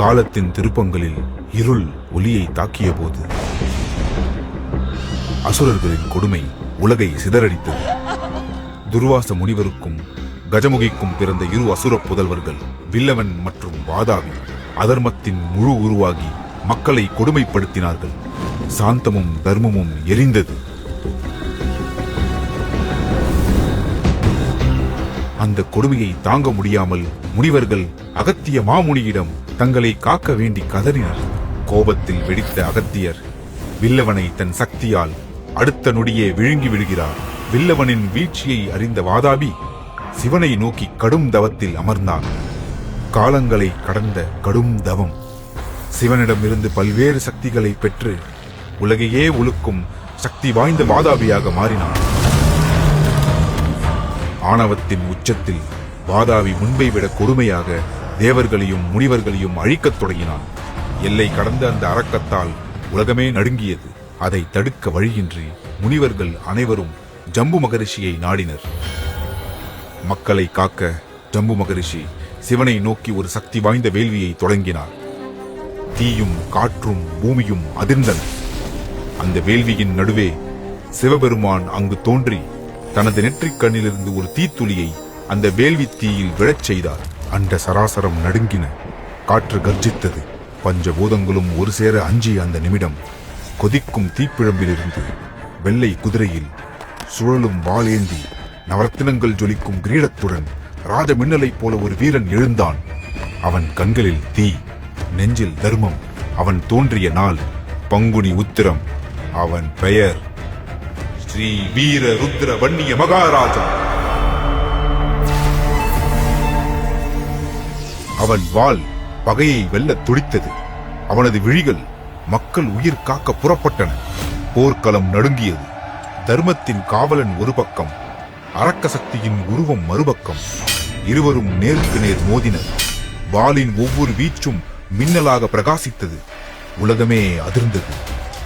காலத்தின் திருப்பங்களில் இருள் ஒளியை தாக்கிய போது அசுரர்களின் கொடுமை உலகை சிதறடித்தது. துர்வாச முனிவருக்கும் கஜமுகிக்கும் பிறந்த இரு அசுர புதல்வர்கள் வில்லவன் மற்றும் வாதாபி அதர்மத்தின் முழு உருவாகி மக்களை கொடுமைப்படுத்தினார்கள். சாந்தமும் தர்மமும் எரிந்தது. அந்த கொடுமையை தாங்க முடியாமல் முனிவர்கள் அகத்திய மாமுனியிடம் தங்களை காக்க வேண்டி கதறினர். கோபத்தில் வெடித்த அகத்தியர் வில்லவனை தன் சக்தியால் அடுத்த நொடியே விழுங்கி விடுகிறார். வில்லவனின் வீழ்ச்சியை அறிந்த வாதாபி சிவனை நோக்கி கடும் தவத்தில் அமர்ந்தான். காலங்களை கடந்த கடும் தவம். சிவனிடமிருந்து பல்வேறு சக்திகளை பெற்று உலகையே உலுக்கும் சக்தி வாய்ந்த வாதாபியாக மாறினான். ஆணவத்தின் உச்சத்தில் வாதாபி முன்பை விட கொடுமையாக தேவர்களையும் முனிவர்களையும் அழிக்கத் தொடங்கினான். எல்லை கடந்த அந்த அரக்கத்தால் உலகமே நடுங்கியது. அதை தடுக்க வழியின்றி முனிவர்கள் அனைவரும் ஜம்பு மகரிஷியை நாடினர். மக்களை காக்க ஜம்பு மகரிஷி சிவனை நோக்கி ஒரு சக்தி வாய்ந்த வேள்வியை தொடங்கினார். தீயும் காற்றும் பூமியும் அதிர்ந்தன. அந்த வேள்வியின் நடுவே சிவபெருமான் அங்கு தோன்றி தனது நெற்றிக் கண்ணிலிருந்து ஒரு தீத்துளியை அந்த வேள்வி தீயில் விழச் செய்தார். அண்ட சராசரம் நடுங்கின. காற்று கர்ஜித்தது. பஞ்சபூதங்களும் ஒரு சேர அஞ்சிய அந்த நிமிடம் கொதிக்கும் தீப்பிழம்பிலிருந்து வெள்ளை குதிரையில் சுழலும் வாளேந்தி நவரத்தினங்கள் ஜொலிக்கும் கிரீடத்துடன் ராஜ மின்னலைப் போல ஒரு வீரன் எழுந்தான். அவன் கண்களில் தீ, நெஞ்சில் தர்மம். அவன் தோன்றிய நாள் பங்குனி உத்திரம். அவன் பெயர் ஸ்ரீ வீர ருத்ர வன்னிய மகாராஜா. அவன் வாள் பகையை வெல்ல துடித்தது. அவனது விழிகள் மக்கள் உயிர் காக்க புறப்பட்டன. போர்க்களம் நடுங்கியது. தர்மத்தின் காவலன் ஒரு பக்கம், அரக்க சக்தியின் உருவம் மறுபக்கம். இருவரும் நேருக்கு நேர் மோதினர். வாளின் ஒவ்வொரு வீச்சும் மின்னலாக பிரகாசித்தது. உலகமே அதிர்ந்தது.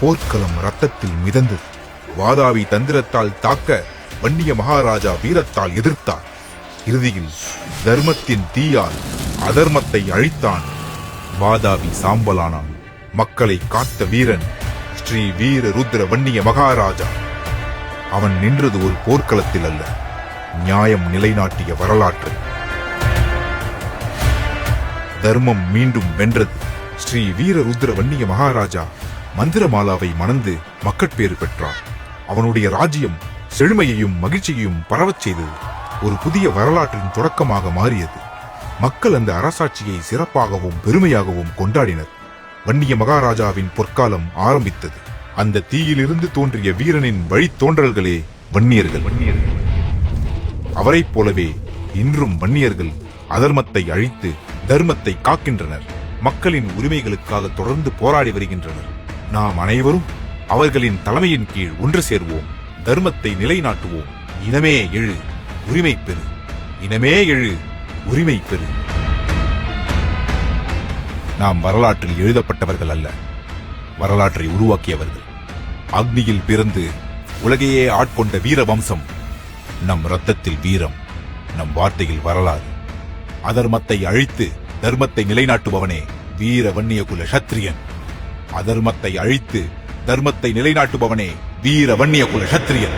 போர்க்களம் ரத்தத்தில் மிதந்தது. வாதாபி தந்திரத்தால் தாக்க வன்னிய மகாராஜா வீரத்தால் எதிர்த்தார். இறுதியில் தர்மத்தின் தீயால் அதர்மத்தை அழித்தான். வாதாபி சாம்பலானான். மக்களை காத்த வீரன் ஸ்ரீ வீர ருத்ர வன்னிய மகாராஜா. அவன் நின்றது ஒரு போர்க்களத்தில் அல்ல, நியாயம் நிலைநாட்டிய வரலாற்று. தர்மம் மீண்டும் வென்றது. ஸ்ரீ வீர ருத்ர வன்னிய மகாராஜா மந்திரமாலாவை மணந்து மக்கட்பேறு பெற்றார். அவனுடைய ராஜ்யம் செழுமையையும் மகிழ்ச்சியையும் பரவச் செய்தது. ஒரு புதிய வரலாற்றின் தொடக்கமாக மாறியது. மக்கள் அந்த அரசாட்சியை சிறப்பாகவும் பெருமையாகவும் கொண்டாடினர். வன்னிய மகாராஜாவின் பொற்காலம் ஆரம்பித்தது. அந்த தீயிலிருந்து தோன்றிய வீரனின் வழித்தோன்றல்களே வன்னியர்கள். அவரைப் போலவே இன்றும் வன்னியர்கள் அதர்மத்தை அழித்து தர்மத்தை காக்கின்றனர். மக்களின் உரிமைகளுக்காக தொடர்ந்து போராடி வருகின்றனர். நாம் அனைவரும் அவர்களின் தலைமையின் கீழ் ஒன்று சேர்வோம். தர்மத்தை நிலைநாட்டுவோம். இனமே எழு, உரிமை பெறு. இனமே எழு, உரிமை பெறு. நாம் வரலாற்றில் எழுதப்பட்டவர்கள் அல்ல, வரலாற்றை உருவாக்கியவர்கள். அக்னியில் பிறந்து உலகையே ஆட்கொண்ட வீர வம்சம். நம் இரத்தத்தில் வீரம், நம் வார்த்தையில் வரலாறு. அதர்மத்தை அழித்து தர்மத்தை நிலைநாட்டுபவனே வீர வன்னிய குல சத்திரியன். அதர்மத்தை அழித்து தர்மத்தை நிலைநாட்டுபவனே வீர வன்னிய குல சத்திரியன்.